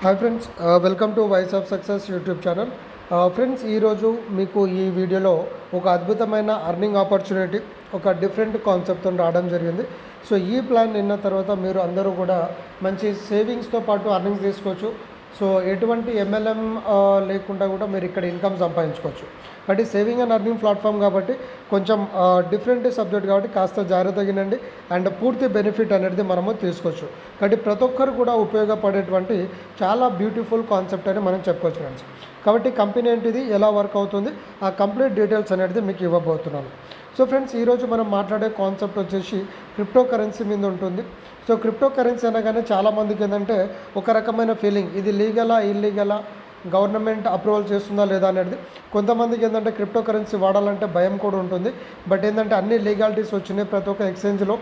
Hi friends, welcome to voice of success YouTube channel. Friends, ఈరోజు మీకు ఈ వీడియోలో ఒక అద్భుతమైన అర్నింగ్ ఆపర్చునిటీ, ఒక డిఫరెంట్ కాన్సెప్ట్తో రావడం జరిగింది. సో ఈ ప్లాన్ విన్న తర్వాత మీరు అందరూ కూడా మంచి సేవింగ్స్తో పాటు అర్నింగ్స్ తీసుకోవచ్చు. సో ఎటువంటి ఎంఎల్ఎం లేకుండా కూడా మీరు ఇక్కడ ఇన్కమ్ సంపాదించుకోవచ్చు. కాబట్టి సేవింగ్ అండ్ అర్నింగ్ ప్లాట్ఫామ్ కాబట్టి కొంచెం డిఫరెంట్ సబ్జెక్ట్ కాబట్టి కాస్త జాగ్రత్తగినండి అండ్ పూర్తి బెనిఫిట్ అనేది మనము తీసుకోవచ్చు. కాబట్టి ప్రతి ఒక్కరు కూడా ఉపయోగపడేటువంటి చాలా బ్యూటిఫుల్ కాన్సెప్ట్ అని మనం చెప్పుకోవచ్చు ఫ్రెండ్స్. కాబట్టి కంపెనీ ఏంటిది, ఎలా వర్క్ అవుతుంది, ఆ కంప్లీట్ డీటెయిల్స్ అనేది మీకు ఇవ్వబోతున్నాను. సో ఫ్రెండ్స్, ఈరోజు మనం మాట్లాడే కాన్సెప్ట్ వచ్చేసి క్రిప్టో కరెన్సీ మీద ఉంటుంది. సో క్రిప్టో కరెన్సీ అనగానే చాలామందికి ఏంటంటే ఒక రకమైన ఫీలింగ్, ఇది లీగలా ఇల్లీగలా, గవర్నమెంట్ అప్రూవల్ చేస్తుందా లేదా అనేది. కొంతమందికి ఏంటంటే క్రిప్టో కరెన్సీ వాడాలంటే భయం కూడా ఉంటుంది. బట్ ఏంటంటే అన్ని లీగాలిటీస్ వచ్చినాయి ప్రతి ఒక్క ఎక్స్చేంజ్లో.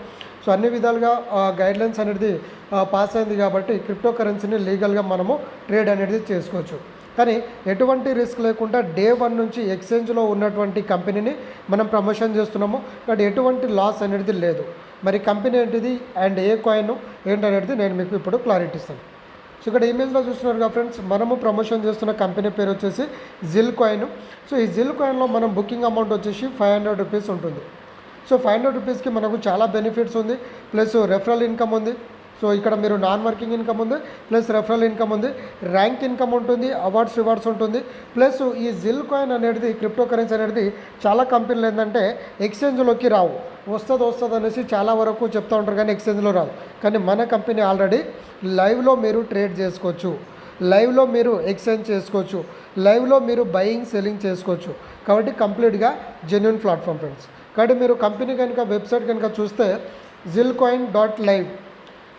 సో అన్ని విధాలుగా గైడ్లైన్స్ అనేది పాస్ అయింది కాబట్టి క్రిప్టో కరెన్సీని లీగల్గా మనము ట్రేడ్ అనేది చేసుకోవచ్చు. కానీ ఎటువంటి రిస్క్ లేకుండా డే 1 నుంచి ఎక్స్చేంజ్లో ఉన్నటువంటి కంపెనీని మనం ప్రమోషన్ చేస్తున్నాము. కాబట్టి ఎటువంటి లాస్ అనేది లేదు. మరి కంపెనీ ఏంటిది అండ్ ఏ కాయిన్ ఏంటనేది నేను మీకు ఇప్పుడు క్లారిటీ ఇస్తాను. సో ఇక్కడ ఇమేజ్లో చూస్తున్నారు కదా ఫ్రెండ్స్, మనము ప్రమోషన్ చేస్తున్న కంపెనీ పేరు వచ్చేసి జిల్ కాయిన్. సో ఈ జిల్ కాయిన్లో మనం బుకింగ్ అమౌంట్ వచ్చేసి 500 రూపీస్ ఉంటుంది. సో 500 రూపీస్కి మనకు చాలా బెనిఫిట్స్ ఉంది, ప్లస్ రెఫరల్ ఇన్కమ్ ఉంది. సో ఇక్కడ మీరు నాన్ వర్కింగ్ ఇన్కమ్ ఉంది, ప్లస్ రెఫరల్ ఇన్కమ్ ఉంది, ర్యాంక్ ఇన్కమ్ ఉంటుంది, అవార్డ్స్ రివార్డ్స్ ఉంటుంది. ప్లస్ ఈ జిల్ కాయిన్ అనేది క్రిప్టో కరెన్సీ అనేది చాలా కంపెనీలు ఏంటంటే ఎక్స్చేంజ్లోకి రావు, వస్తుంది అనేసి చాలా వరకు చెప్తూ ఉంటారు కానీ ఎక్స్చేంజ్లో రాదు. కానీ మన కంపెనీ ఆల్రెడీ లైవ్లో మీరు ట్రేడ్ చేసుకోవచ్చు, లైవ్లో మీరు ఎక్స్చేంజ్ చేసుకోవచ్చు, లైవ్లో మీరు బయింగ్ సెల్లింగ్ చేసుకోవచ్చు. కాబట్టి కంప్లీట్గా జెన్యూన్ ప్లాట్ఫామ్ ఫ్రెండ్స్. కాబట్టి మీరు కంపెనీ కనుక వెబ్సైట్ కనుక చూస్తే zilcoin.live.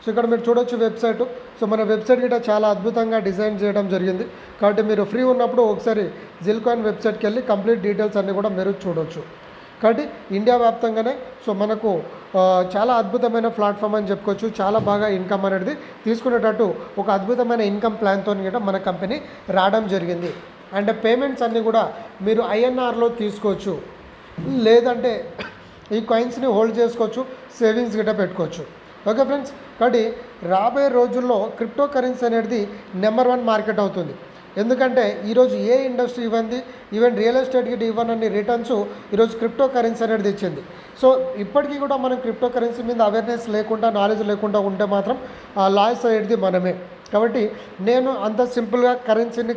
సో ఇక్కడ మీరు చూడొచ్చు వెబ్సైట్. సో మన వెబ్సైట్ గిట్ట చాలా అద్భుతంగా డిజైన్ చేయడం జరిగింది. కాబట్టి మీరు ఫ్రీ ఉన్నప్పుడు ఒకసారి జిల్ కాయిన్ వెబ్సైట్కి వెళ్ళి కంప్లీట్ డీటెయిల్స్ అన్నీ కూడా మీరు చూడొచ్చు. కాబట్టి ఇండియా వ్యాప్తంగానే సో మనకు చాలా అద్భుతమైన ప్లాట్ఫామ్ అని చెప్పుకోవచ్చు. చాలా బాగా ఇన్కమ్ అనేది తీసుకునేటట్టు ఒక అద్భుతమైన ఇన్కమ్ ప్లాన్తో కూడా మన కంపెనీ రావడం జరిగింది. అండ్ పేమెంట్స్ అన్నీ కూడా మీరు ఐఎన్ఆర్లో తీసుకోవచ్చు, లేదంటే ఈ కాయిన్స్ని హోల్డ్ చేసుకోవచ్చు, సేవింగ్స్ గిట్ట పెట్టుకోవచ్చు. ఓకే ఫ్రెండ్స్, కాబట్టి రాబోయే రోజుల్లో క్రిప్టో కరెన్సీ అనేది నెంబర్ 1 మార్కెట్ అవుతుంది. ఎందుకంటే ఈరోజు ఏ ఇండస్ట్రీ ఇవ్వండి, ఈవెన్ రియల్ ఎస్టేట్ గిట్ ఇవ్వనన్ని రిటర్న్స్ ఈరోజు క్రిప్టో కరెన్సీ అనేది ఇచ్చింది. సో ఇప్పటికీ కూడా మనం క్రిప్టో కరెన్సీ మీద అవేర్నెస్ లేకుండా, నాలెడ్జ్ లేకుండా ఉంటే మాత్రం లాస్ అయ్యేది మనమే. కాబట్టి నేను అంత సింపుల్గా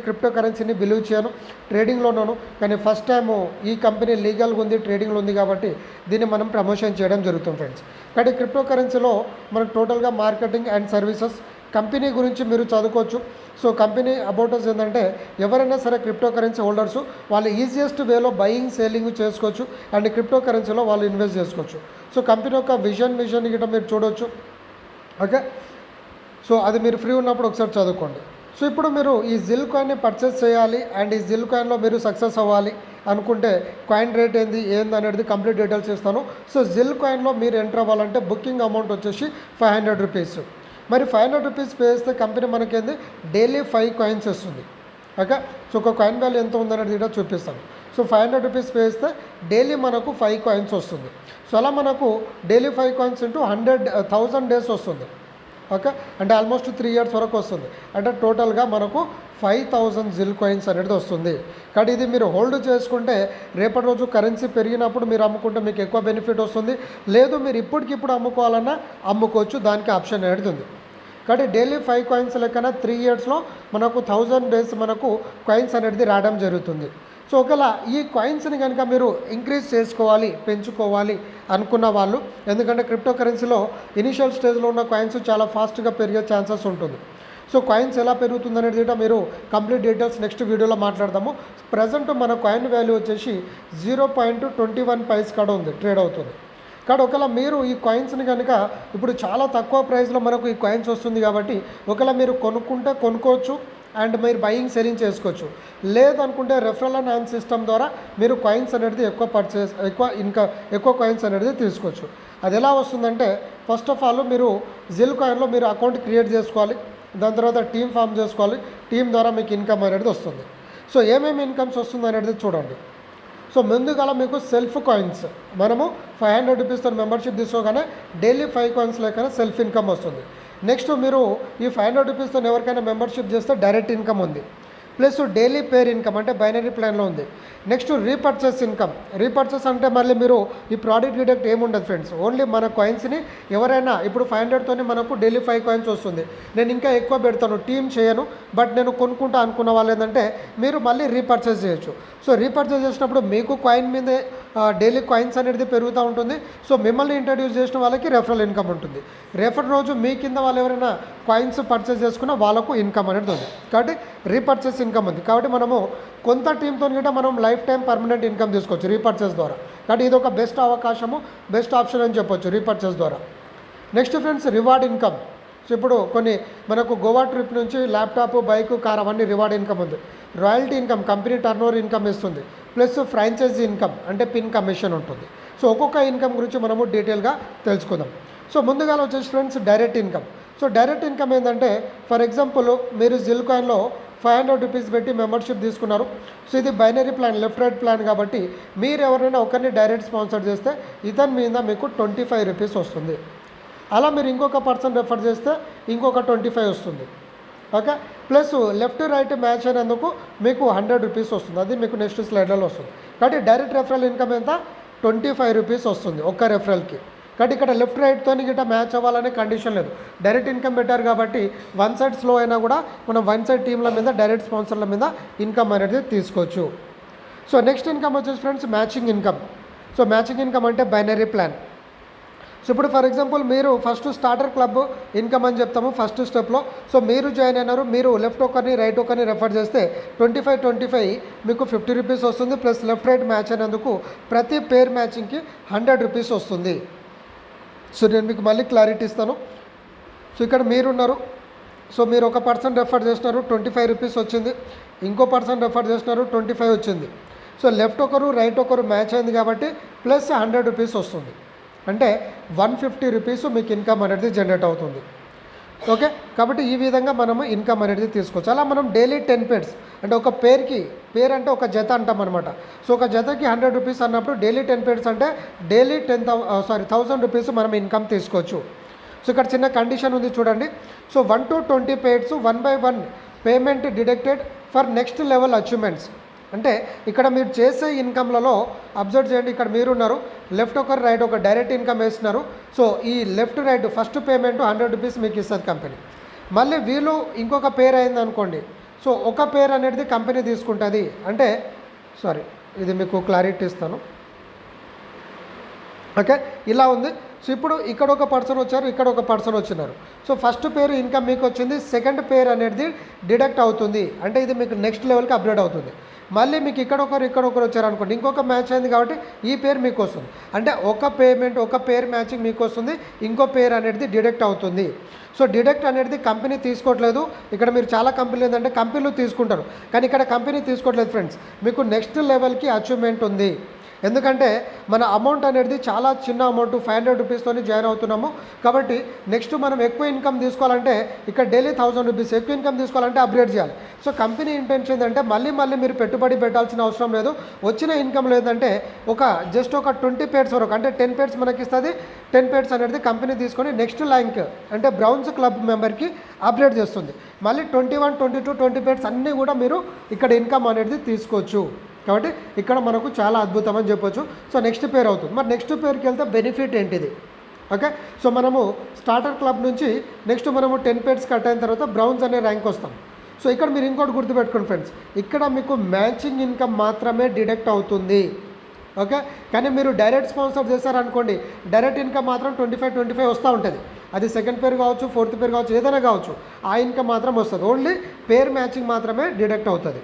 క్రిప్టో కరెన్సీని బిలీవ్ చేయను, ట్రేడింగ్లోనూ. కానీ ఫస్ట్ టైము ఈ కంపెనీ లీగల్గా ఉంది, ట్రేడింగ్లో ఉంది కాబట్టి దీన్ని మనం ప్రమోషన్ చేయడం జరుగుతుంది ఫ్రెండ్స్. కాబట్టి క్రిప్టో కరెన్సీలో మనకు టోటల్గా మార్కెటింగ్ అండ్ సర్వీసెస్, కంపెనీ గురించి మీరు చదువుకోవచ్చు. సో కంపెనీ అబౌటస్ ఏంటంటే ఎవరైనా సరే క్రిప్టో కరెన్సీ హోల్డర్స్ వాళ్ళు ఈజియెస్ట్ వేలో బయింగ్ సేలింగ్ చేసుకోవచ్చు అండ్ క్రిప్టో కరెన్సీలో వాళ్ళు ఇన్వెస్ట్ చేసుకోవచ్చు. సో కంపెనీ యొక్క విజన్ గిట్ట మీరు చూడవచ్చు. ఓకే, సో అది మీరు ఫ్రీ ఉన్నప్పుడు ఒకసారి చదువుకోండి. సో ఇప్పుడు మీరు ఈ జిల్ కాయిన్ని పర్చేస్ చేయాలి అండ్ ఈ జిల్ కాయిన్లో మీరు సక్సెస్ అవ్వాలి అనుకుంటే కాయిన్ రేట్ ఏంది అనేది కంప్లీట్ డీటెయిల్స్ ఇస్తాను. సో జిల్ కాయిన్లో మీరు ఎంటర్ అవ్వాలంటే బుకింగ్ అమౌంట్ వచ్చేసి 500 రూపీస్. మరి 500 రూపీస్ పే చేస్తే కంపెనీ మనకేంది డైలీ 5 కాయిన్స్ వస్తుంది. ఓకే, సో ఒక కాయిన్ వాల్యూ ఎంత ఉందనేది కూడా చూపిస్తాను. సో 500 రూపీస్ పే చేస్తే డైలీ మనకు 5 కాయిన్స్ వస్తుంది. సో అలా మనకు డైలీ 5 కాయిన్స్ ఇంటూ 1000 డేస్ వస్తుంది. ఓకే, అంటే ఆల్మోస్ట్ 3 ఇయర్స్ వరకు వస్తుంది. అంటే టోటల్గా మనకు 5000 జిల్ కాయిన్స్ అనేది వస్తుంది. కాబట్టి ఇది మీరు హోల్డ్ చేసుకుంటే రేపటి రోజు కరెన్సీ పెరిగినప్పుడు మీరు అమ్ముకుంటే మీకు ఎక్కువ బెనిఫిట్ వస్తుంది. లేదు మీరు ఇప్పటికిప్పుడు అమ్ముకోవాలన్నా అమ్ముకోవచ్చు, దానికి ఆప్షన్ అనేది ఉంది. కాబట్టి డైలీ 5 కాయిన్స్ లెక్కన 3 ఇయర్స్లో మనకు 1000 డేస్ మనకు కాయిన్స్ అనేది రావడం జరుగుతుంది. సో ఒకవేళ ఈ కాయిన్స్ని కనుక మీరు ఇంక్రీజ్ చేసుకోవాలి, పెంచుకోవాలి అనుకున్న వాళ్ళు, ఎందుకంటే క్రిప్టో కరెన్సీలో ఇనిషియల్ స్టేజ్లో ఉన్న కాయిన్స్ చాలా ఫాస్ట్గా పెరిగే ఛాన్సెస్ ఉంటుంది. సో కాయిన్స్ ఎలా పెరుగుతుంది అనేది కూడా మీరు కంప్లీట్ డీటెయిల్స్ నెక్స్ట్ వీడియోలో మాట్లాడదాము. ప్రజెంట్ మన కాయిన్ వాల్యూ వచ్చేసి 0.21 పైస్ కాడ ఉంది, ట్రేడ్ అవుతుంది. కాబట్టి ఒకవేళ మీరు ఈ కాయిన్స్ని కనుక ఇప్పుడు చాలా తక్కువ ప్రైస్లో మనకు ఈ కాయిన్స్ వస్తుంది కాబట్టి ఒకవేళ మీరు కొనుక్కుంటే కొనుక్కోవచ్చు అండ్ మీరు బయింగ్ సెల్లింగ్ చేసుకోవచ్చు. లేదనుకుంటే రెఫరల్ అండ్ హ్యాండ్ సిస్టమ్ ద్వారా మీరు కాయిన్స్ అనేది ఎక్కువ కాయిన్స్ అనేది తీసుకోవచ్చు. అది ఎలా వస్తుందంటే ఫస్ట్ ఆఫ్ ఆల్ మీరు జిల్ కాయిన్లో మీరు అకౌంట్ క్రియేట్ చేసుకోవాలి, దాని తర్వాత టీమ్ ఫామ్ చేసుకోవాలి, టీం ద్వారా మీకు ఇన్కమ్ అనేది వస్తుంది. సో ఏమేమి ఇన్కమ్స్ వస్తుంది అనేది చూడండి. సో ముందుగా మీకు సెల్ఫ్ కాయిన్స్, మనము 500 రూపీస్తో మెంబర్షిప్ తీసుకోగానే డైలీ 5 కాయిన్స్ లేకనే సెల్ఫ్ ఇన్కమ్ వస్తుంది. నెక్స్ట్ మీరు ఈ 500 రూపీస్తో ఎవరికైనా మెంబర్షిప్ చేస్తే డైరెక్ట్ ఇన్కమ్ ఉంది, ప్లస్ డైలీ పేర్ ఇన్కమ్ అంటే బైనరీ ప్లాన్లో ఉంది. Next repurchase income. రీపర్చేస్ అంటే మళ్ళీ మీరు ఈ ప్రోడక్ట్ డిడక్ట్ ఏముండదు ఫ్రెండ్స్, ఓన్లీ మన కాయిన్స్ని ఎవరైనా ఇప్పుడు 500తోనే మనకు డైలీ 5 కాయిన్స్ వస్తుంది, నేను ఇంకా ఎక్కువ పెడతాను టీమ్ చేయను బట్ నేను కొనుక్కుంటా అనుకున్న వాళ్ళు ఏంటంటే మీరు మళ్ళీ రీపర్చేస్ చేయొచ్చు. సో రీపర్చేస్ చేసినప్పుడు మీకు కాయిన్ మీదే డైలీ కాయిన్స్ అనేది పెరుగుతూ ఉంటుంది. సో మిమ్మల్ని ఇంట్రడ్యూస్ చేసిన వాళ్ళకి రెఫరల్ ఇన్కమ్ ఉంటుంది. రెఫర్ రోజు మీ కింద వాళ్ళు ఎవరైనా కాయిన్స్ పర్చేస్ చేసుకున్న వాళ్ళకు ఇన్కమ్ అనేది ఉంది. కాబట్టి రీపర్చేస్ ఇన్కమ్ ఉంది. కాబట్టి మనము కొంత టీంతో గిట్ట మనం లైఫ్ టైం పర్మనెంట్ ఇన్కమ్ తీసుకోవచ్చు రీపర్చేస్ ద్వారా. కాబట్టి ఇది ఒక బెస్ట్ అవకాశము, బెస్ట్ ఆప్షన్ అని చెప్పొచ్చు రీపర్చేస్ ద్వారా. Next friends reward income. So ఇప్పుడు కొన్ని మనకు గోవా ట్రిప్ నుంచి ల్యాప్టాప్, బైక్, కార్ అవన్నీ రివార్డ్ ఇన్కమ్ ఉంది. Royalty income company turnover income ఇస్తుంది, ప్లస్ ఫ్రాంచైజీ ఇన్కమ్ అంటే పిన్ కమిషన్ ఉంటుంది. సో ఒక్కొక్క ఇన్కమ్ గురించి మనము డీటెయిల్గా తెలుసుకుందాం. సో ముందుగా వచ్చేసి friends direct income. So direct income ఏంటంటే ఫర్ ఎగ్జాంపుల్ మీరు జిల్ కాయిన్లో 500 రూపీస్ పెట్టి మెంబర్షిప్ తీసుకున్నారు. సో ఇది binary plan, left right plan కాబట్టి మీరు ఎవరైనా ఒకరిని డైరెక్ట్ స్పాన్సర్ చేస్తే ఇతని మీద మీకు 25 రూపీస్ వస్తుంది. అలా మీరు ఇంకొక పర్సన్ రెఫర్ చేస్తే ఇంకొక 25 వస్తుంది. Okay, plus left right match అయినందుకు మీకు 100 రూపీస్ వస్తుంది. అది మీకు నెక్స్ట్ స్లైడ్లలో వస్తుంది. కాబట్టి డైరెక్ట్ రెఫరల్ ఇన్కమ్ ఎంత 25 రూపీస్ వస్తుంది ఒక్క రెఫరల్కి. కాబట్టి ఇక్కడ లెఫ్ట్ రైట్తో గిట్ట మ్యాచ్ అవ్వాలనే కండిషన్ లేదు, డైరెక్ట్ ఇన్కమ్ పెట్టారు కాబట్టి వన్ సైడ్ స్లో అయినా కూడా మనం వన్ సైడ్ టీంల మీద డైరెక్ట్ స్పాన్సర్ల మీద ఇన్కమ్ అనేది తీసుకోవచ్చు. సో నెక్స్ట్ ఇన్కమ్ వచ్చేసి friends matching income. So matching income అంటే బైనరీ ప్లాన్. సో ఇప్పుడు ఫర్ ఎగ్జాంపుల్ మీరు ఫస్ట్ స్టార్టర్ క్లబ్ ఇన్కమ్ అని చెప్తాము ఫస్ట్ స్టెప్లో. సో మీరు జాయిన్ అయినారు, మీరు లెఫ్ట్ ఒకరిని రైట్ ఒకరిని రెఫర్ చేస్తే 25 మీకు 50 రూపీస్ వస్తుంది, ప్లస్ లెఫ్ట్ రైట్ మ్యాచ్ అయినందుకు ప్రతి పేర్ మ్యాచింగ్కి 100 రూపీస్ వస్తుంది. సో నేను మీకు మళ్ళీ క్లారిటీ ఇస్తాను. సో ఇక్కడ మీరున్నారు, సో మీరు ఒక పర్సన్ రెఫర్ చేసినారు 25 రూపీస్ వచ్చింది, ఇంకో పర్సన్ రెఫర్ చేసినారు 25 వచ్చింది. సో లెఫ్ట్ ఒకరు రైట్ ఒకరు మ్యాచ్ అయింది కాబట్టి ప్లస్ 100 రూపీస్ వస్తుంది, అంటే 150 రూపీస్ మీకు ఇన్కమ్ అనేది జనరేట్ అవుతుంది. ఓకే, కాబట్టి ఈ విధంగా మనము ఇన్కమ్ అనేది తీసుకోవచ్చు. అలా మనం డైలీ 10 పేర్స్ అంటే ఒక పేర్ అంటే ఒక జత అంటాం అనమాట. సో ఒక జతకి 100 రూపీస్ అన్నప్పుడు డైలీ 10 పేర్స్ అంటే డైలీ 1000 రూపీస్ మనం ఇన్కమ్ తీసుకోవచ్చు. సో ఇక్కడ చిన్న కండిషన్ ఉంది చూడండి. So 1 to 20 pairs 1 by 1 payment deducted for next level achievements. అంటే ఇక్కడ మీరు చేసే ఇన్కమ్లలో అబ్జర్వ్ చేయండి, ఇక్కడ మీరున్నారు, లెఫ్ట్ ఒకరు రైట్ ఒక డైరెక్ట్ ఇన్కమ్ వేస్తున్నారు. సో ఈ left right first payment 100 rupees మీకు ఇస్తుంది కంపెనీ. మళ్ళీ వీళ్ళు ఇంకొక పేరు అయింది అనుకోండి, సో ఒక పేరు అనేది కంపెనీ తీసుకుంటుంది. అంటే ఇది మీకు క్లారిటీ ఇస్తాను. ఓకే, ఇలా ఉంది. సో ఇప్పుడు ఇక్కడ ఒక పర్సన్ వచ్చారు, ఇక్కడ ఒక పర్సన్ వచ్చినారు. సో ఫస్ట్ పేరు ఇన్కమ్ మీకు వచ్చింది, సెకండ్ పేరు అనేది డిడక్ట్ అవుతుంది, అంటే ఇది మీకు నెక్స్ట్ లెవెల్కి అప్గ్రేడ్ అవుతుంది. మళ్ళీ మీకు ఇక్కడ ఒకరు వచ్చారు అనుకోండి, ఇంకొక మ్యాచ్ అయింది కాబట్టి ఈ పేరు మీకు వస్తుంది, అంటే ఒక పేమెంట్ ఒక పేరు మ్యాచింగ్ మీకు వస్తుంది, ఇంకో పేరు అనేది డిడక్ట్ అవుతుంది. సో డిడక్ట్ అనేది కంపెనీ తీసుకోవట్లేదు. ఇక్కడ మీరు చాలా కంపెనీలు ఏంటంటే కంపెనీలు తీసుకుంటారు, కానీ ఇక్కడ కంపెనీ తీసుకోవట్లేదు ఫ్రెండ్స్, మీకు నెక్స్ట్ లెవెల్కి అచీవ్మెంట్ ఉంది. ఎందుకంటే మన అమౌంట్ అనేది చాలా చిన్న అమౌంట్ 500 రూపీస్తో జాయిన్ అవుతున్నాము. కాబట్టి నెక్స్ట్ మనం ఎక్కువ ఇన్కమ్ తీసుకోవాలంటే ఇక్కడ డైలీ 1000 రూపీస్ ఎక్కువ ఇన్కమ్ తీసుకోవాలంటే అప్గ్రేడ్ చేయాలి. సో కంపెనీ ఇంటెన్షన్ ఏంటంటే మళ్ళీ మీరు పెట్టుబడి పెట్టాల్సిన అవసరం లేదు. వచ్చిన ఇన్కమ్ లేదంటే జస్ట్ ఒక 20 పేర్స్ వరకు అంటే 10 పేర్స్ మనకి ఇస్తుంది. 10 పేర్స్ అనేది కంపెనీ తీసుకొని నెక్స్ట్ ర్యాంక్ అంటే బ్రౌన్స్ క్లబ్ మెంబర్కి అప్గ్రేడ్ చేస్తుంది. మళ్ళీ 21, 22, 20 పేర్స్ అన్నీ కూడా మీరు ఇక్కడ ఇన్కమ్ అనేది తీసుకోవచ్చు. కాబట్టి ఇక్కడ మనకు చాలా అద్భుతం అని చెప్పొచ్చు. సో నెక్స్ట్ పేర్ అవుతుంది. మరి నెక్స్ట్ పేరుకి వెళ్తే బెనిఫిట్ ఏంటిది? ఓకే, సో మనము స్టార్టర్ క్లబ్ నుంచి నెక్స్ట్ మనము 10 పేర్స్ కట్ అయిన తర్వాత బ్రౌన్స్ అనే ర్యాంక్ వస్తాం. సో ఇక్కడ మీరు ఇంకోటి గుర్తుపెట్టుకోండి ఫ్రెండ్స్, ఇక్కడ మీకు మ్యాచింగ్ ఇన్కమ్ మాత్రమే డిడక్ట్ అవుతుంది. ఓకే, కానీ మీరు డైరెక్ట్ స్పాన్సర్ చేశారనుకోండి, డైరెక్ట్ ఇన్కమ్ మాత్రం 25 వస్తూ ఉంటుంది. అది సెకండ్ పేరు కావచ్చు, ఫోర్త్ పేరు కావచ్చు, ఏదైనా కావచ్చు, ఆ ఇన్కమ్ మాత్రం వస్తుంది. ఓన్లీ పేర్ మ్యాచింగ్ మాత్రమే డిడక్ట్ అవుతుంది.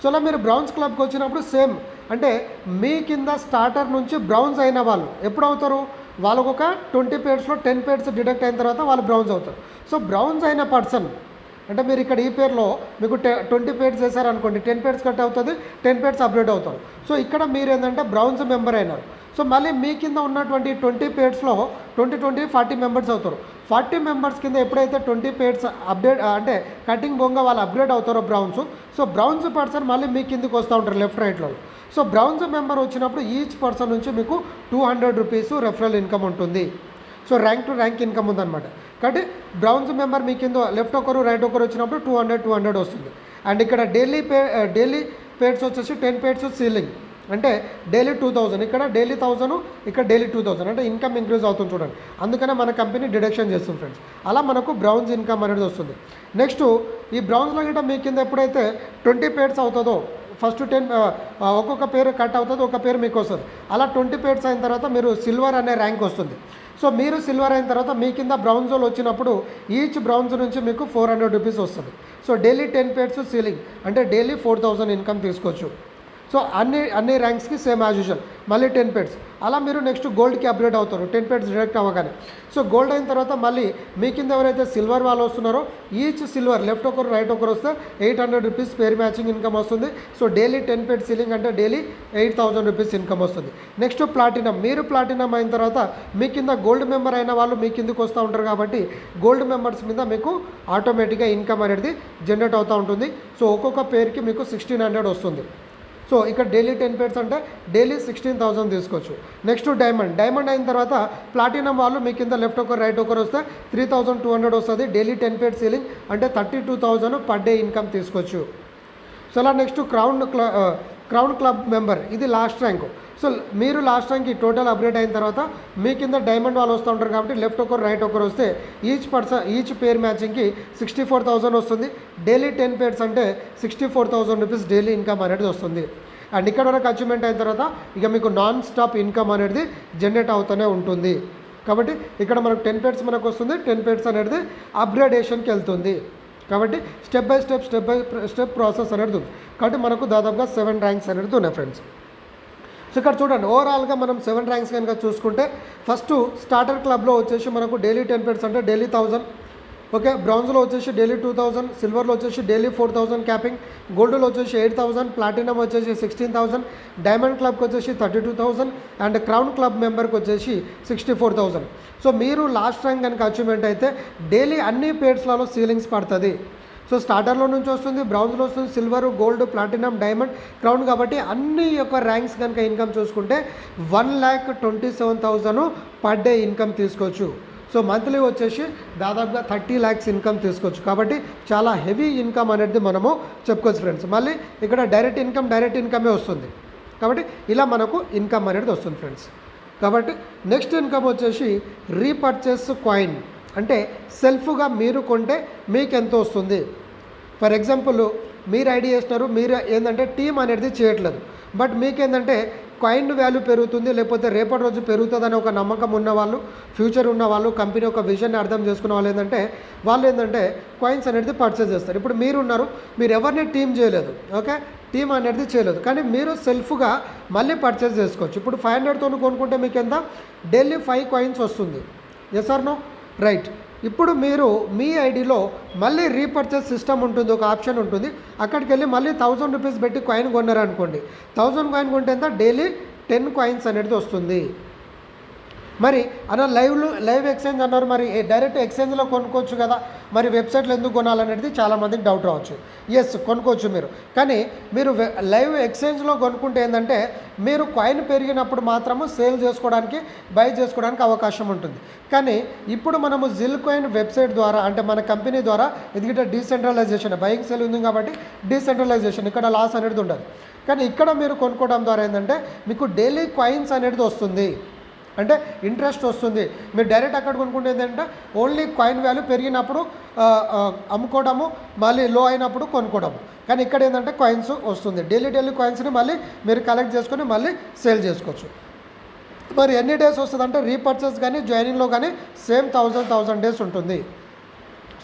సో అలా మీరు బ్రౌన్స్ క్లబ్కి వచ్చినప్పుడు సేమ్, అంటే మీ కింద స్టార్టర్ నుంచి బ్రౌన్స్ అయిన వాళ్ళు ఎప్పుడు అవుతారు? వాళ్ళకు ఒక 20 పేర్స్లో 10 పేర్స్ డిడక్ట్ అయిన తర్వాత వాళ్ళు బ్రౌన్స్ అవుతారు. సో బ్రౌన్స్ అయిన పర్సన్ అంటే మీరు ఇక్కడ ఈ పేరులో మీకు 20 పేర్స్ చేశారనుకోండి, 10 పేర్స్ కట్ అవుతుంది, 10 పేర్స్ అప్డేట్ అవుతారు. సో ఇక్కడ మీరు ఏంటంటే బ్రౌన్స్ మెంబర్ అయినారు. సో మళ్ళీ మీ కింద ఉన్నటువంటి 20 పేర్స్లో 40 మెంబర్స్ అవుతారు. 40 మెంబర్స్ కింద ఎప్పుడైతే 20 పేర్స్ అప్డేట్ అంటే కటింగ్ బొంగ వాళ్ళు అప్గ్రేడ్ అవుతారో బ్రౌన్స్, సో బ్రౌన్స్ పర్సన్ మళ్ళీ మీ కిందకి వస్తూ ఉంటారు లెఫ్ట్ రైట్లో. సో బ్రౌన్స్ మెంబర్ వచ్చినప్పుడు ఈచ్ పర్సన్ నుంచి మీకు 200 రూపీస్ రెఫరల్ ఇన్కమ్ ఉంటుంది. So rank to rank income ఉందన్నమాట. కాబట్టి బ్రౌన్స్ మెంబర్ మీ కింద లెఫ్ట్ ఒకరు రైట్ ఒకరు వచ్చినప్పుడు 200 వస్తుంది. అండ్ ఇక్కడ డైలీ పేడ్స్ వచ్చేసి 10 పేడ్స్ సీలింగ్ అంటే డైలీ 2000, ఇక్కడ డైలీ 1000, ఇక్కడ డైలీ 2000 అంటే ఇన్కమ్ ఇంక్రీజ్ అవుతుంది చూడండి. అందుకనే మన కంపెనీ డిడక్షన్ చేస్తుంది ఫ్రెండ్స్. అలా మనకు బ్రౌన్స్ ఇన్కమ్ అనేది వస్తుంది. నెక్స్ట్ ఈ బ్రౌన్స్లో గిట్ట మీ కింద ఎప్పుడైతే 20 పేడ్స్ అవుతుందో ఫస్ట్ 10 ఒక్కొక్క పేరు కట్ అవుతుంది, ఒక పేరు మీకు వస్తుంది. అలా 20 పేడ్స్ అయిన తర్వాత మీరు సిల్వర్ అనే ర్యాంక్ వస్తుంది. సో మీరు సిల్వర్ అయిన తర్వాత మీ కింద బ్రౌన్జోల్ వచ్చినప్పుడు ఈచ్ బ్రౌన్స్ నుంచి మీకు 400 రూపీస్ వస్తుంది. సో డైలీ 10 పేడ్స్ సీలింగ్ అంటే డైలీ 4000 ఇన్కమ్ తీసుకోవచ్చు. సో అన్ని ర్యాంక్స్కి సేమ్ యాజ్ యూజువల్ మళ్ళీ 10 పేడ్స్. అలా మీరు నెక్స్ట్ గోల్డ్కి అప్గ్రేడ్ అవుతారు 10 పేడ్స్ డైరెక్ట్ అవ్వగానే. సో గోల్డ్ అయిన తర్వాత మళ్ళీ మీ కింద ఎవరైతే సిల్వర్ వాళ్ళు వస్తున్నారో ఈచ్ సిల్వర్ లెఫ్ట్ ఒకరు రైట్ ఒకరు వస్తే 800 రూపీస్ పేర్ మ్యాచింగ్ ఇన్కమ్ వస్తుంది. సో డైలీ 10 పేడ్ సీలింగ్ అంటే డైలీ 8000 రూపీస్ ఇన్కమ్ వస్తుంది. నెక్స్ట్ ప్లాటినం, మీరు ప్లాటినం అయిన తర్వాత మీ కింద గోల్డ్ మెంబర్ అయిన వాళ్ళు మీ కిందకి వస్తూ ఉంటారు కాబట్టి గోల్డ్ మెంబర్స్ మీద మీకు ఆటోమేటిక్గా ఇన్కమ్ అనేది జనరేట్ అవుతూ ఉంటుంది. సో ఒక్కొక్క పేరుకి మీకు 1600 వస్తుంది. సో ఇక్కడ డైలీ 10 పేడ్స్ అంటే డైలీ 16,000 తీసుకోవచ్చు. నెక్స్ట్ డైమండ్ అయిన తర్వాత ప్లాటినం వాళ్ళు మీ కింద లెఫ్ట్ ఒకరు రైట్ ఒకరు వస్తే 3200 వస్తుంది. డైలీ 10 పేడ్ సీలింగ్ అంటే 32,000 పర్ డే ఇన్కమ్ తీసుకోవచ్చు. సో అలా నెక్స్ట్ క్రౌన్ క్లబ్ మెంబర్, ఇది లాస్ట్ ర్యాంక్. సో మీరు లాస్ట్ ర్యాంక్కి టోటల్ అప్గ్రేడ్ అయిన తర్వాత మీ కింద డైమండ్ వాళ్ళు వస్తూ ఉంటారు కాబట్టి లెఫ్ట్ ఒకరు రైట్ ఒకరు వస్తే ఈచ్ పేర్ మ్యాచింగ్కి 64,000 వస్తుంది. డైలీ 10 పేడ్స్ అంటే 64,000 రూపీస్ డైలీ ఇన్కమ్ అనేది వస్తుంది. అండ్ ఇక్కడ వరకు అచీవ్మెంట్ అయిన తర్వాత ఇక మీకు నాన్ స్టాప్ ఇన్కమ్ అనేది జనరేట్ అవుతూనే ఉంటుంది. కాబట్టి ఇక్కడ మనకు 10 పేడ్స్ మనకు వస్తుంది, 10 పేడ్స్ అనేది అప్గ్రేడేషన్కి వెళ్తుంది. కాబట్టి స్టెప్ బై స్టెప్ ప్రాసెస్ అనేది ఉంది. కాబట్టి మనకు దాదాపుగా 7 ర్యాంక్స్ అనేది ఉన్నాయి ఫ్రెండ్స్. సో ఇక్కడ చూడండి ఓవరాల్గా మనం 7 ర్యాంక్స్ కనుక చూసుకుంటే ఫస్ట్ స్టార్టర్ క్లబ్లో వచ్చేసి మనకు డైలీ 10 పేడ్స్ అంటే డైలీ 1000, ఓకే. బ్రౌన్స్లో వచ్చేసి డైలీ 2000, సిల్వర్లో వచ్చేసి డైలీ 4000 క్యాపింగ్, గోల్డ్లో వచ్చేసి 8000, ప్లాటినం వచ్చేసి 16,000, డైమండ్ క్లబ్కి వచ్చేసి 32,000 అండ్ క్రౌన్ క్లబ్ మెంబర్కి వచ్చేసి 64,000. సో మీరు లాస్ట్ ర్యాంక్ కనుక అచీవ్మెంట్ అయితే డైలీ అన్ని పేడ్స్లలో సీలింగ్స్ పడుతుంది. సో స్టార్టర్లో నుంచి వస్తుంది, బ్రౌన్స్లో వస్తుంది, silver, gold, platinum, diamond, crown. కాబట్టి అన్ని యొక్క ర్యాంక్స్ కనుక ఇన్కమ్ చూసుకుంటే 1,27,000 పర్ డే ఇన్కమ్ తీసుకోవచ్చు. సో మంత్లీ వచ్చేసి దాదాపుగా 30 lakhs ఇన్కమ్ తీసుకోవచ్చు. కాబట్టి చాలా హెవీ ఇన్కమ్ అనేది మనము చెప్పుకోవచ్చు ఫ్రెండ్స్. మళ్ళీ ఇక్కడ డైరెక్ట్ ఇన్కమే వస్తుంది. కాబట్టి ఇలా మనకు ఇన్కమ్ అనేది వస్తుంది ఫ్రెండ్స్. కాబట్టి నెక్స్ట్ ఇన్కమ్ వచ్చేసి రీపర్చేస్ కాయిన్ అంటే సెల్ఫ్గా మీరు కొంటే మీకు ఎంత వస్తుంది. ఫర్ ఎగ్జాంపుల్ మీరు ఐడియా చేస్తున్నారు, మీరు ఏంటంటే టీమ్ అనేది చేయట్లేదు, బట్ మీకేంటంటే కాయిన్ వాల్యూ పెరుగుతుంది లేకపోతే రేపటి రోజు పెరుగుతుందని ఒక నమ్మకం ఉన్నవాళ్ళు, ఫ్యూచర్ ఉన్నవాళ్ళు, కంపెనీ ఒక విజన్ని అర్థం చేసుకున్న వాళ్ళు ఏంటంటే కాయిన్స్ అనేది పర్చేస్ చేస్తారు. ఇప్పుడు మీరున్నారు, మీరు ఎవరిని టీమ్ చేయలేదు, ఓకే, టీమ్ అనేది చేయలేదు, కానీ మీరు సెల్ఫ్గా మళ్ళీ పర్చేస్ చేసుకోవచ్చు. ఇప్పుడు 500తో కొనుక్కుంటే మీకు ఎంత డైలీ 5 కాయిన్స్ వస్తుంది. Yes or no? రైట్. ఇప్పుడు మీరు మీ ఐడిలో మళ్ళీ రీపర్చేస్ సిస్టమ్ ఉంటుంది, ఒక ఆప్షన్ ఉంటుంది. అక్కడికి వెళ్ళి మళ్ళీ 1000 రూపీస్ పెట్టి కాయిన్ కొన్నారనుకోండి, 1000 కాయిన్ కొంటే ఎంత డైలీ 10 కాయిన్స్ అనేది వస్తుంది. మరి అన్న లైవ్ ఎక్స్చేంజ్ అన్నారు, మరి డైరెక్ట్ ఎక్స్చేంజ్లో కొనుక్కోవచ్చు కదా, మరి వెబ్సైట్లో ఎందుకు కొనాలనేది చాలామందికి డౌట్ రావచ్చు. ఎస్, కొనుక్కోవచ్చు మీరు, కానీ మీరు లైవ్ ఎక్స్చేంజ్లో కొనుక్కుంటే ఏంటంటే మీరు కాయిన్ పెరిగినప్పుడు మాత్రము సేల్ చేసుకోవడానికి, బై చేసుకోవడానికి అవకాశం ఉంటుంది. కానీ ఇప్పుడు మనము జిల్ కాయిన్ వెబ్సైట్ ద్వారా అంటే మన కంపెనీ ద్వారా, ఎందుకంటే డీసెంట్రలైజేషన్ బయింగ్ సేల్ ఉంది కాబట్టి డీసెంట్రలైజేషన్, ఇక్కడ లాస్ అనేది ఉండదు. కానీ ఇక్కడ మీరు కొనుక్కోవడం ద్వారా ఏంటంటే మీకు డైలీ కాయిన్స్ అనేది వస్తుంది, అంటే ఇంట్రెస్ట్ వస్తుంది. మీరు డైరెక్ట్ అక్కడ కొనుక్కుంటే ఏంటంటే ఓన్లీ కాయిన్ వాల్యూ పెరిగినప్పుడు అమ్ముకోవడము, మళ్ళీ లో అయినప్పుడు కొనుక్కోవడము. కానీ ఇక్కడ ఏంటంటే కాయిన్స్ వస్తుంది, డైలీ కాయిన్స్ని మళ్ళీ మీరు కలెక్ట్ చేసుకొని మళ్ళీ సేల్ చేసుకోవచ్చు. మరి ఎన్ని డేస్ వస్తుంది అంటే రీపర్చేస్ కానీ జాయినింగ్లో కానీ సేమ్ 1000 డేస్ ఉంటుంది.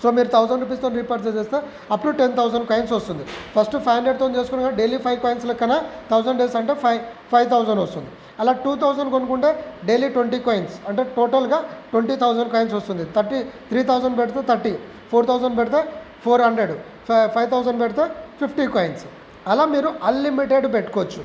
సో మీరు 1000 రూపీస్తో రీపర్చేస్ చేస్తే అప్ టు 10,000 కాయిన్స్ వస్తుంది. ఫస్ట్ 500తో చేసుకుని డైలీ 5 కాయిన్స్ లెక్కన 1000 డేస్ అంటే 5,000 వస్తుంది. అలా 2000 కొనుక్కుంటే డైలీ 20 కాయిన్స్ అంటే టోటల్గా 20,000 కాయిన్స్ వస్తుంది. 3,000 పెడితే 30, 4,000 పెడితే 400, 5,000 పెడితే 50 కాయిన్స్. అలా మీరు అన్లిమిటెడ్ పెట్టుకోవచ్చు.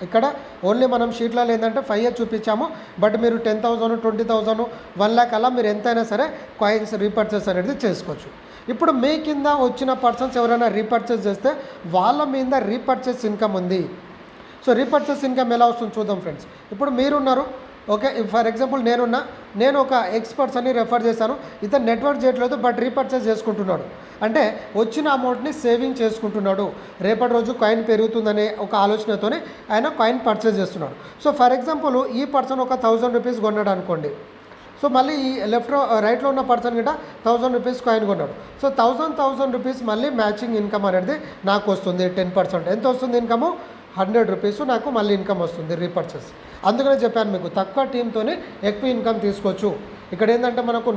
ఇక్కడ ఓన్లీ మనం షీట్లలో ఏంటంటే 5 చూపించాము, బట్ మీరు 10,000, 20,000, 1 lakh అలా మీరు ఎంతైనా సరే కాయిన్స్ రీపర్చేస్ అనేది చేసుకోవచ్చు. ఇప్పుడు మీ కింద వచ్చిన పర్సన్స్ ఎవరైనా రీపర్చేస్ చేస్తే వాళ్ళ మీద రీపర్చేస్ ఇన్కమ్ ఉంది. సో రీపర్చేస్ ఇన్కమ్ ఎలా వస్తుంది చూద్దాం ఫ్రెండ్స్. ఇప్పుడు మీరున్నారు, ఓకే, ఫర్ ఎగ్జాంపుల్ నేను ఒక ఎక్స్పర్ట్స్ని రెఫర్ చేశాను, ఇతను నెట్వర్క్ చేయట్లేదు బట్ రీపర్చేస్ చేసుకుంటున్నాడు అంటే వచ్చిన అమౌంట్ని సేవింగ్ చేసుకుంటున్నాడు, రేపటి రోజు కాయిన్ పెరుగుతుందనే ఒక ఆలోచనతోనే ఆయన కాయిన్ పర్చేస్ చేస్తున్నాడు. సో ఫర్ ఎగ్జాంపుల్ ఈ పర్సన్ ఒక 1000 రూపీస్ కొన్నాడు అనుకోండి. సో మళ్ళీ ఈ రైట్లో ఉన్న పర్సన్ గిట్ట 1000 రూపీస్ కాయిన్ కొన్నాడు. సో 1000 రూపీస్ మళ్ళీ మ్యాచింగ్ ఇన్కమ్ అనేది నాకు వస్తుంది 10%. ఎంత వస్తుంది ఇన్కము? 100 రూపీస్ నాకు మళ్ళీ ఇన్కమ్ వస్తుంది రీపర్చేస్. అందుకనే చెప్పాను మీకు తక్కువ టీంతోనే ఎక్కువ ఇన్కమ్ తీసుకోవచ్చు. ఇక్కడ ఏంటంటే మనకు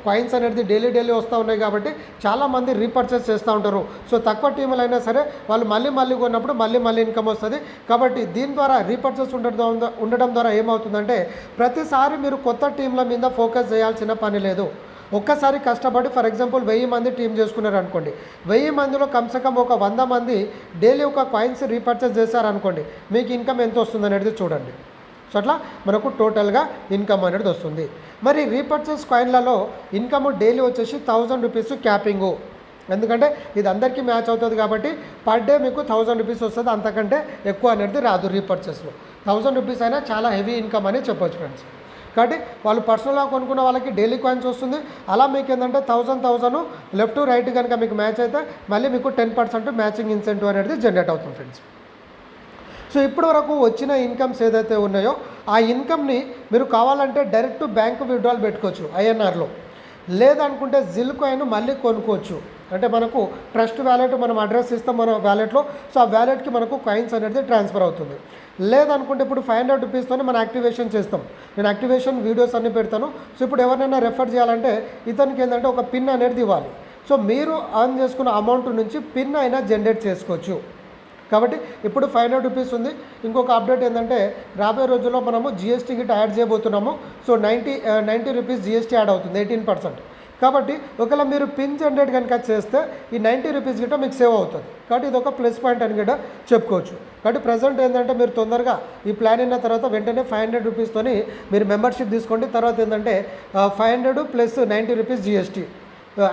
కాయిన్స్ అనేది డైలీ వస్తూ ఉన్నాయి కాబట్టి చాలామంది రీపర్చేస్ చేస్తూ ఉంటారు. సో తక్కువ టీములు అయినా సరే వాళ్ళు మళ్ళీ కొన్నప్పుడు మళ్ళీ ఇన్కమ్ వస్తుంది. కాబట్టి దీని ద్వారా రీపర్చేస్ ఉండడం ద్వారా ఏమవుతుందంటే ప్రతిసారి మీరు కొత్త టీంల మీద ఫోకస్ చేయాల్సిన పని లేదు. ఒక్కసారి కష్టపడి ఫర్ ఎగ్జాంపుల్ 1000 మంది టీం చేసుకున్నారు అనుకోండి, 1000 మందిలో కమ్సకమ్ ఒక 100 మంది డైలీ ఒక కాయిన్స్ రీపర్చేస్ చేశారనుకోండి, మీకు ఇన్కమ్ ఎంత వస్తుంది అనేది చూడండి. సో అట్లా మనకు టోటల్గా ఇన్కమ్ అనేది వస్తుంది. మరి రీపర్చేస్ కాయిన్లలో ఇన్కమ్ డైలీ వచ్చేసి 1000 రూపీస్ క్యాపింగు, ఎందుకంటే ఇది అందరికీ మ్యాచ్ అవుతుంది కాబట్టి పర్ డే మీకు 1000 రూపీస్ వస్తుంది, అంతకంటే ఎక్కువ అనేది రాదు రీపర్చేస్లో. 1000 రూపీస్ అయినా చాలా హెవీ ఇన్కమ్ అని చెప్పొచ్చు ఫ్రెండ్స్. కాబట్టి వాళ్ళు పర్సనల్గా కొనుక్కున్న వాళ్ళకి డైలీ కాయిన్స్ వస్తుంది. అలా మీకు ఏంటంటే 1000 లెఫ్ట్ రైట్ కనుక మీకు మ్యాచ్ అయితే మళ్ళీ మీకు 10% మ్యాచింగ్ ఇన్సెంటివ్ అనేది జనరేట్ అవుతుంది ఫ్రెండ్స్. సో ఇప్పటి వరకు వచ్చిన ఇన్కమ్స్ ఏదైతే ఉన్నాయో ఆ ఇన్కమ్ని మీరు కావాలంటే డైరెక్ట్ బ్యాంక్ విత్డ్రాల్ పెట్టుకోవచ్చు ఐఎన్ఆర్లో, లేదనుకుంటే జిల్ కాయిన్ మళ్ళీ కొనుక్కోవచ్చు. అంటే మనకు ట్రస్ట్ వ్యాలెట్ మనం అడ్రస్ ఇస్తాం మన వ్యాలెట్లో, సో ఆ వ్యాలెట్కి మనకు కాయిన్స్ అనేది ట్రాన్స్ఫర్ అవుతుంది. లేదనుకుంటే ఇప్పుడు 500 రూపీస్తోనే మనం యాక్టివేషన్ చేస్తాం. నేను యాక్టివేషన్ వీడియోస్ అన్నీ పెడతాను. సో ఇప్పుడు ఎవరైనా రెఫర్ చేయాలంటే ఇతనికి ఏంటంటే ఒక పిన్ అనేది ఇవ్వాలి. సో మీరు అర్న్ చేసుకున్న అమౌంట్ నుంచి పిన్ అయినా జనరేట్ చేసుకోవచ్చు. కాబట్టి ఇప్పుడు 500 రూపీస్ ఉంది. ఇంకొక అప్డేట్ ఏంటంటే రాబోయే రోజుల్లో మనము జిఎస్టీ గిట్ యాడ్ చేయబోతున్నాము. సో 90 రూపీస్ జిఎస్టీ యాడ్ అవుతుంది 18%. కాబట్టి ఒకవేళ మీరు పిన్ జనరేట్ కనుక చేస్తే ఈ 90 రూపీస్ గిట్ట మీకు సేవ్ అవుతుంది. కాబట్టి ఇది ఒక ప్లస్ పాయింట్ అని కూడా చెప్పుకోవచ్చు. కాబట్టి ప్రజెంట్ ఏంటంటే మీరు తొందరగా ఈ ప్లాన్ అయిన తర్వాత వెంటనే 500 రూపీస్తోని మీరు మెంబర్షిప్ తీసుకోండి. తర్వాత ఏంటంటే 500 plus 90 rupees GST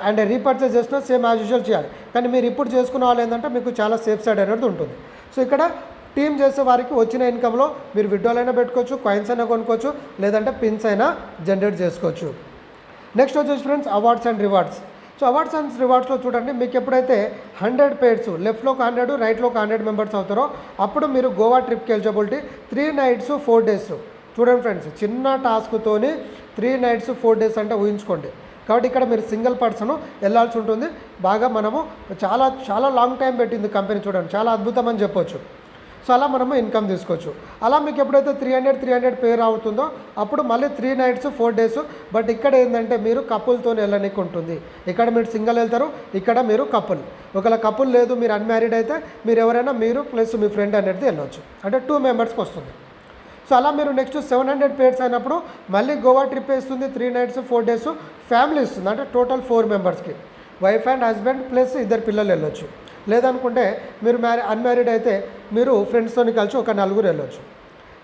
and repurchase చేసినా సేమ్ యాజ్ యూజువల్ చేయాలి. కానీ మీరు ఇప్పుడు చేసుకున్న వాళ్ళు ఏంటంటే మీకు చాలా సేఫ్ సైడ్ అనేది ఉంటుంది. సో ఇక్కడ టీమ్ చేసే వారికి వచ్చిన ఇన్కంలో మీరు విత్డ్రాల్ అయినా పెట్టుకోవచ్చు, కాయిన్స్ అయినా కొనుక్కోవచ్చు, లేదంటే పిన్స్ అయినా జనరేట్ చేసుకోవచ్చు. నెక్స్ట్ వచ్చేసి friends awards and rewards. So awards and రివార్డ్స్లో చూడండి, మీకు ఎప్పుడైతే 100 పేర్స్ లెఫ్ట్లో ఒక 100 రైట్లో ఒక 100 మెంబర్స్ అవుతారో అప్పుడు మీరు గోవా ట్రిప్కి ఎలిజిబిలిటీ 3 nights 4 days. చూడండి ఫ్రెండ్స్, చిన్న టాస్క్తోని 3 nights 4 days అంటే ఊహించుకోండి. కాబట్టి ఇక్కడ మీరు సింగిల్ పర్సన్ వెళ్ళాల్సి ఉంటుంది. బాగా మనము చాలా లాంగ్ టైం పెట్టింది కంపెనీ, చూడండి చాలా అద్భుతం అని చెప్పొచ్చు. సో అలా మనము ఇన్కమ్ తీసుకోవచ్చు. అలా మీకు ఎప్పుడైతే 300 పేర్ అవుతుందో అప్పుడు మళ్ళీ 3 nights 4 days. బట్ ఇక్కడ ఏంటంటే మీరు కపుల్తో వెళ్ళడానికి ఉంటుంది. ఇక్కడ మీరు సింగిల్ వెళ్తారు, ఇక్కడ మీరు కపుల్. ఒకవేళ కపుల్ లేదు, మీరు అన్మ్యారీడ్ అయితే మీరు ఎవరైనా మీరు ప్లస్ మీ ఫ్రెండ్ అనేది వెళ్ళవచ్చు. అంటే 2 మెంబర్స్కి వస్తుంది. సో అలా మీరు నెక్స్ట్ 700 పేర్స్ అయినప్పుడు మళ్ళీ గోవా ట్రిప్ వేస్తుంది 3 nights 4 days. ఫ్యామిలీ ఇస్తుంది, అంటే టోటల్ 4 మెంబర్స్కి వైఫ్ అండ్ హస్బెండ్ ప్లస్ 2 పిల్లలు వెళ్ళొచ్చు. లేదనుకుంటే మీరు అన్మ్యారీడ్ అయితే మీరు ఫ్రెండ్స్తో కలిసి ఒక 4 వెళ్ళొచ్చు.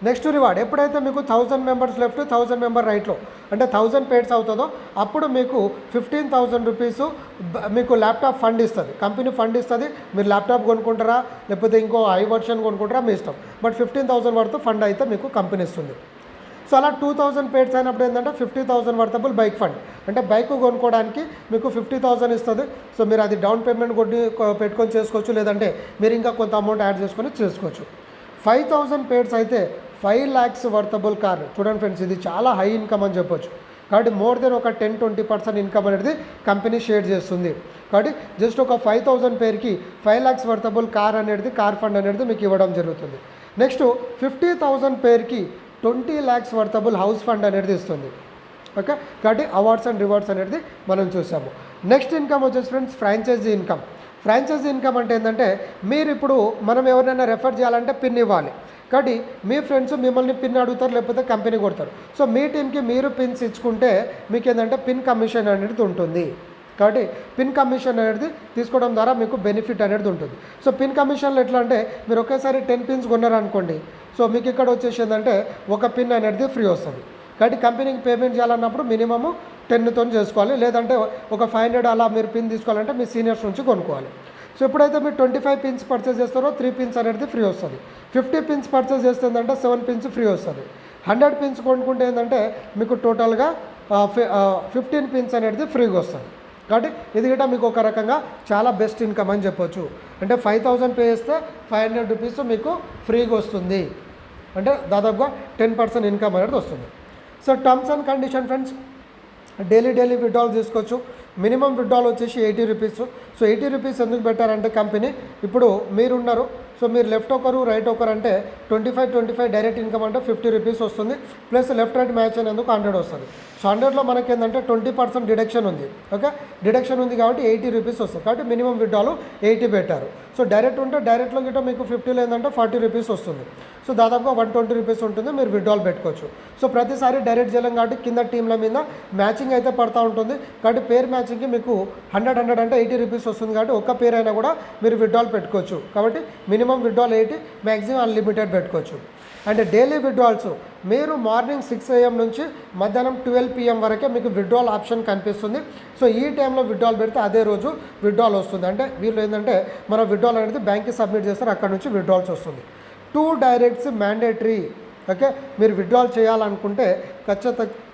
నెక్స్ట్ రివార్డ్ ఎప్పుడైతే మీకు 1000 మెంబర్స్ లెఫ్ట్ 1000 మెంబర్ రైట్లో అంటే 1000 పేర్స్ అవుతుందో అప్పుడు మీకు 15,000 రూపీస్ మీకు ల్యాప్టాప్ ఫండ్ ఇస్తుంది, కంపెనీ ఫండ్ ఇస్తుంది. మీరు ల్యాప్టాప్ కొనుక్కుంటారా లేకపోతే ఇంకో హై వర్షన్ కొనుక్కుంటారా మీ ఇష్టం. బట్ 15,000 వర్త్ ఫండ్ అయితే మీకు కంపెనీ ఇస్తుంది. సో అలా 2000 పేర్స్ అయినప్పుడు ఏంటంటే 50,000 వర్తబుల్ బైక్ ఫండ్, అంటే బైక్ కొనుక్కోవడానికి మీకు 50,000 ఇస్తుంది. సో మీరు అది డౌన్ పేమెంట్ పెట్టుకొని చేసుకోవచ్చు, లేదంటే మీరు ఇంకా కొంత అమౌంట్ యాడ్ చేసుకొని చేసుకోవచ్చు. 5,000 పేర్స్ అయితే 5 lakhs వర్తబుల్ కార్. చూడండి ఫ్రెండ్స్, ఇది చాలా హై ఇన్కమ్ అని చెప్పొచ్చు. కాబట్టి మోర్ దెన్ ఒక 10-20% ఇన్కమ్ అనేది కంపెనీ షేర్ చేస్తుంది. కాబట్టి జస్ట్ ఒక 5,000 పేర్కి 5 lakhs వర్తబుల్ కార్ ఫండ్ అనేది మీకు ఇవ్వడం జరుగుతుంది. Next 50,000 పేర్కి 20 lakhs worthable house fund అనేది ఇస్తుంది. ఓకే, కాబట్టి అవార్డ్స్ అండ్ రివార్డ్స్ అనేది మనం చూసాము. నెక్స్ట్ ఇన్కమ్ వచ్చేసి friends franchisee income. Franchisee income అంటే ఏంటంటే మీరు ఇప్పుడు మనం ఎవరినైనా రెఫర్ చేయాలంటే పిన్ ఇవ్వాలి. కాబట్టి మీ ఫ్రెండ్స్ మిమ్మల్ని పిన్ అడుగుతారు, లేకపోతే కంపెనీ కొడతారు. సో మీ టీంకి మీరు పిన్స్ ఇచ్చుకుంటే మీకు ఏంటంటే పిన్ కమిషన్ అనేది ఉంటుంది. కాబట్టి పిన్ కమిషన్ అనేది తీసుకోవడం ద్వారా మీకు బెనిఫిట్ అనేది ఉంటుంది. సో పిన్ కమిషన్లో ఎట్లా అంటే మీరు ఒకేసారి 10 pins కొన్నారనుకోండి, సో మీకు ఇక్కడ వచ్చేసి ఏంటంటే ఒక పిన్ అనేది ఫ్రీ వస్తుంది. కాబట్టి కంపెనీకి పేమెంట్ చేయాలన్నప్పుడు మినిమము 10తో చేసుకోవాలి, లేదంటే ఒక 500 అలా మీరు పిన్ తీసుకోవాలంటే మీ సీనియర్స్ నుంచి కొనుక్కోవాలి. సో ఎప్పుడైతే మీరు 25 pins పర్చేస్ చేస్తారో 3 pins అనేది ఫ్రీ వస్తుంది. 50 pins పర్చేస్ చేస్తుందంటే 7 pins ఫ్రీ వస్తుంది. 100 పిన్స్ కొనుక్కుంటే ఏంటంటే మీకు టోటల్గా 15 పిన్స్ అనేది ఫ్రీగా వస్తుంది. కాబట్టి ఇది గిట్ట మీకు ఒక రకంగా చాలా బెస్ట్ ఇన్కమ్ అని చెప్పొచ్చు. అంటే 5000 పే చేస్తే 500 రూపీస్ మీకు ఫ్రీగా వస్తుంది. అంటే దాదాపుగా 10% ఇన్కమ్ అనేది వస్తుంది. So terms and condition friends, daily withdrawal తీసుకోవచ్చు. మినిమం విత్డ్రాల్ వచ్చేసి 80 రూపీస్. సో 80 రూపీస్ ఎందుకు పెట్టారంటే కంపెనీ, ఇప్పుడు మీరున్నారు, సో మీరు లెఫ్ట్ ఒకరు రైట్ ఒకరు అంటే 25 డైరెక్ట్ ఇన్కమ్ అంటే 50 రూపీస్ వస్తుంది. ప్లస్ లెఫ్ట్ రైట్ మ్యాచ్ అయినందుకు 100 వస్తుంది. సో 100లో మనకి ఏంటంటే 20% డిడక్షన్ ఉంది. ఓకే, డిడక్షన్ ఉంది కాబట్టి 80 రూపీస్ వస్తుంది. కాబట్టి మినిమం విత్డ్రాల్ 80 పెట్టారు. సో డైరెక్ట్ ఉంటే డైరెక్ట్లో గిట్ట మీకు 50లో ఏంటంటే 40 రూపీస్ వస్తుంది. సో దాదాపుగా 120 రూపీస్ ఉంటుంది, మీరు విత్డ్రాల్ పెట్టుకోవచ్చు. సో ప్రతిసారి డైరెక్ట్ చేయలేం కాబట్టి కింద టీంల మీద మ్యాచింగ్ అయితే పడుతూ ఉంటుంది. కాబట్టి పేర్ మ్యాచింగ్కి మీకు 100 అంటే 80 రూపీస్ వస్తుంది. కాబట్టి ఒక్క పేరు అయినా కూడా మీరు విత్డ్రాల్ పెట్టుకోవచ్చు. కాబట్టి మినిమం విత్డ్రాల్ 80, మ్యాక్సిమం అన్లిమిటెడ్ పెట్టుకోవచ్చు. అండ్ డైలీ విత్డ్రాల్స్ మీరు మార్నింగ్ 6 AM నుంచి మధ్యాహ్నం 12 PM వరకే మీకు విత్డ్రాల్ ఆప్షన్ కనిపిస్తుంది. సో ఈ టైంలో విత్డ్రాల్ పెడితే అదే రోజు విత్డ్రాల్ వస్తుంది. అంటే వీళ్ళు ఏంటంటే మన విత్డ్రాల్ అనేది బ్యాంక్కి సబ్మిట్ చేస్తారు, అక్కడ నుంచి విత్డ్రాల్స్ వస్తుంది. 2 డైరెక్ట్స్ మ్యాండేటరీ. ఓకే, మీరు విత్డ్రాల్ చేయాలనుకుంటే ఖచ్చితంగా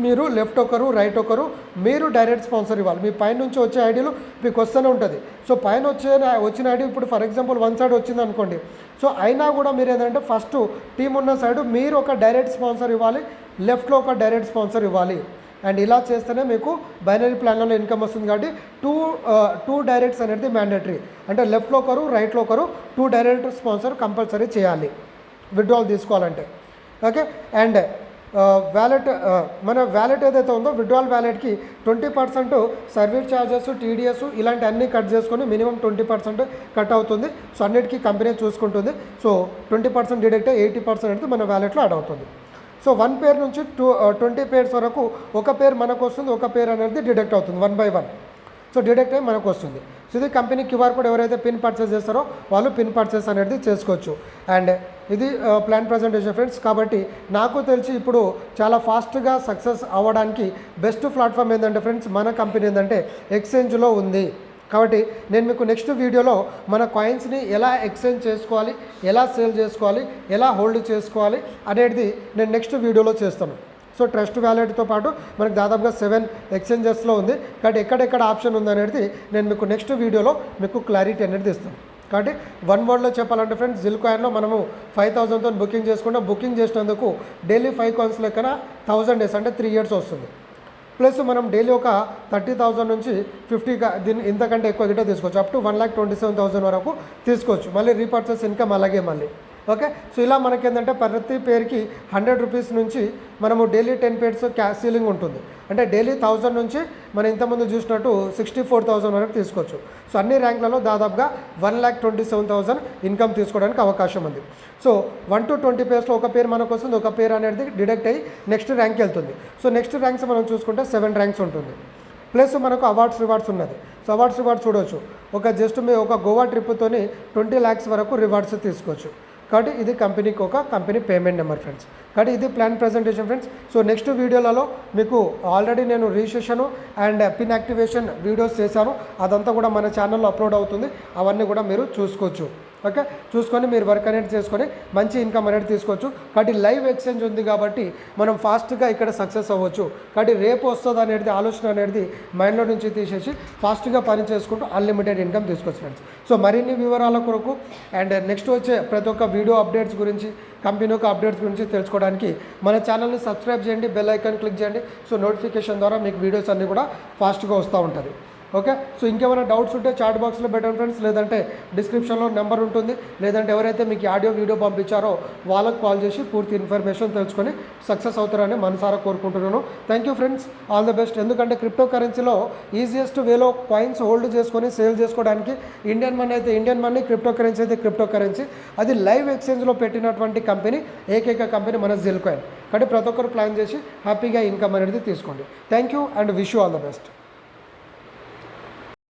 మీరు లెఫ్ట్ ఒకరు రైట్ ఒకరు మీరు డైరెక్ట్ స్పాన్సర్ ఇవ్వాలి. మీ పైన నుంచి వచ్చే ఐడీలు మీకు వస్తూనే ఉంటుంది. సో పైన వచ్చిన ఐడి ఇప్పుడు ఫర్ ఎగ్జాంపుల్ 1 సైడ్ వచ్చింది అనుకోండి. సో అయినా కూడా మీరు ఏంటంటే ఫస్ట్ టీం ఉన్న సైడ్ మీరు ఒక డైరెక్ట్ స్పాన్సర్ ఇవ్వాలి, లెఫ్ట్లో ఒక డైరెక్ట్ స్పాన్సర్ ఇవ్వాలి. అండ్ ఇలా చేస్తేనే మీకు బైనరీ ప్లాన్లలో ఇన్కమ్ వస్తుంది. కాబట్టి టూ డైరెక్ట్స్ అనేది మ్యాండేటరీ. అంటే లెఫ్ట్లో ఒకరు రైట్లో ఒకరు 2 డైరెక్ట్ స్పాన్సర్ కంపల్సరీ చేయాలి విత్డ్రాల్ తీసుకోవాలంటే. ఓకే, అండ్ వ్యాలెట్ మన వ్యాలెట్ ఏదైతే ఉందో విత్డ్రాల్ వ్యాలెట్కి 20% సర్వీస్ ఛార్జెస్, TDS ఇలాంటి అన్నీ కట్ చేసుకొని మినిమం 20% కట్ అవుతుంది. సో అన్నిటికీ కంపెనీ చూసుకుంటుంది. సో 20% డిడక్ట్ 80% అయితే మన వ్యాలెట్లో యాడ్ అవుతుంది. సో 1 పేర్ నుంచి 20 పేర్స్ వరకు ఒక పేరు మనకు వస్తుంది, ఒక పేరు అనేది డిడక్ట్ అవుతుంది 1 by 1. సో డిడక్ట్ అయ్యి మనకు వస్తుంది. సో ఇది కంపెనీ QR కోడ్ ఎవరైతే పిన్ పర్చేస్ చేస్తారో వాళ్ళు పిన్ పర్చేస్ అనేది చేసుకోవచ్చు. అండ్ ఇది ప్లాన్ ప్రజెంటేషన్ ఫ్రెండ్స్. కాబట్టి నాకు తెలిసి ఇప్పుడు చాలా ఫాస్ట్గా సక్సెస్ అవ్వడానికి బెస్ట్ ప్లాట్ఫామ్ ఏంటంటే ఫ్రెండ్స్ మన కంపెనీ ఏంటంటే ఎక్స్చేంజ్లో ఉంది. కాబట్టి నేను మీకు నెక్స్ట్ వీడియోలో మన కాయిన్స్ని ఎలా ఎక్స్చేంజ్ చేసుకోవాలి, ఎలా సేల్ చేసుకోవాలి, ఎలా హోల్డ్ చేసుకోవాలి అనేది నేను నెక్స్ట్ వీడియోలో చేస్తాను. సో ట్రస్ట్ వ్యాలెట్తో పాటు మనకు దాదాపుగా 7 ఎక్స్చేంజెస్లో ఉంది. కాబట్టి ఎక్కడెక్కడ ఆప్షన్ ఉందనేది నేను మీకు నెక్స్ట్ వీడియోలో మీకు క్లారిటీ అనేది ఇస్తాను. కాబట్టి 1 వర్డ్లో చెప్పాలంటే ఫ్రెండ్స్, జిల్కాయిన్లో మనము 5000తో బుకింగ్ చేసుకుంటాం. బుకింగ్ చేసినందుకు డైలీ 5 కాయిన్స్ లెక్కన 1000 డేస్ అంటే 3 years వస్తుంది. ప్లస్ మనం డైలీ ఒక 30,000 నుంచి 50 దీన్ని ఇంతకంటే ఎక్కువ గిట్ట తీసుకోవచ్చు. అప్ టు 1,27,000 వరకు తీసుకోవచ్చు. మళ్ళీ రీపర్చేస్ ఇన్కమ్ అలాగే మళ్ళీ. ఓకే, సో ఇలా మనకి ఏంటంటే ప్రతి పేరుకి 100 రూపీస్ నుంచి మనము డైలీ 10 పేర్స్ క్యాష్ సీలింగ్ ఉంటుంది. అంటే డైలీ 1000 నుంచి మనం ఇంతకుముందు చూసినట్టు 64,000 వరకు తీసుకోవచ్చు. సో అన్ని ర్యాంకులలో దాదాపుగా 1,27,000 ఇన్కమ్ తీసుకోవడానికి అవకాశం ఉంది. సో 1 to 20 పేర్స్లో ఒక పేరు మనకు వస్తుంది, ఒక పేరు అనేది డిడక్ట్ అయ్యి నెక్స్ట్ ర్యాంక్కి వెళ్తుంది. సో నెక్స్ట్ ర్యాంక్స్ మనం చూసుకుంటే 7 ర్యాంక్స్ ఉంటుంది. ప్లస్ మనకు రివార్డ్స్ ఉన్నది. సో రివార్డ్స్ చూడవచ్చు. జస్ట్ మీ ఒక గోవా ట్రిప్తోని 20 lakhs వరకు రివార్డ్స్ తీసుకోవచ్చు. కాబట్టి ఇది కంపెనీకి ఒక కంపెనీ పేమెంట్ నెంబర్ ఫ్రెండ్స్. కాబట్టి ఇది plan presentation friends. So next వీడియోలలో మీకు ఆల్రెడీ నేను registration and pin activation videos చేశాను, అదంతా కూడా మన ఛానల్లో అప్లోడ్ అవుతుంది. అవన్నీ కూడా మీరు చూసుకోవచ్చు. ఓకే, చూసుకొని మీరు వర్క్ అనేది చేసుకొని మంచి ఇన్కమ్ అనేది తీసుకోవచ్చు. కాబట్టి లైవ్ ఎక్స్చేంజ్ ఉంది కాబట్టి మనం ఫాస్ట్గా ఇక్కడ సక్సెస్ అవ్వచ్చు. కాబట్టి రేపు వస్తుంది అనేది ఆలోచన అనేది మైండ్లో నుంచి తీసేసి ఫాస్ట్గా పని చేసుకుంటూ అన్లిమిటెడ్ ఇన్కమ్ తీసుకోవచ్చు ఫ్రెండ్స్. సో మరిన్ని వివరాల కొరకు అండ్ నెక్స్ట్ వచ్చే ప్రతి ఒక్క వీడియో అప్డేట్స్ గురించి, కంపెనీ యొక్క అప్డేట్స్ గురించి తెలుసుకోవడానికి మన ఛానల్ని సబ్స్క్రైబ్ చేయండి, బెల్ ఐకాన్ క్లిక్ చేయండి. సో నోటిఫికేషన్ ద్వారా మీకు వీడియోస్ అన్నీ కూడా ఫాస్ట్గా వస్తూ ఉంటుంది. ఓకే, సో ఇంకేమైనా డౌట్స్ ఉంటే చాట్ బాక్స్లో పెట్టండి ఫ్రెండ్స్, లేదంటే డిస్క్రిప్షన్లో నెంబర్ ఉంటుంది, లేదంటే ఎవరైతే మీకు ఆడియో వీడియో పంపించారో వాళ్ళకు కాల్ చేసి పూర్తి ఇన్ఫర్మేషన్ తెలుసుకొని సక్సెస్ అవుతారని మనసారా కోరుకుంటున్నాను. Thank you friends, all the best. ఎందుకంటే క్రిప్టో కరెన్సీలో ఈజియెస్ట్ వేలో కాయిన్స్ హోల్డ్ చేసుకొని సేల్ చేసుకోవడానికి ఇండియన్ మనీ అయితే ఇండియన్ మనీ, క్రిప్టో కరెన్సీ అయితే క్రిప్టో కరెన్సీ, అది లైవ్ ఎక్స్చేంజ్లో పెట్టినటువంటి కంపెనీ ఏకైక కంపెనీ మన జిల్కాయిన్. కాబట్టి ప్రతి ఒక్కరు ప్లాన్ చేసి హ్యాపీగా ఇన్కమ్ అనేది తీసుకోండి. Thank you and wish you all the best.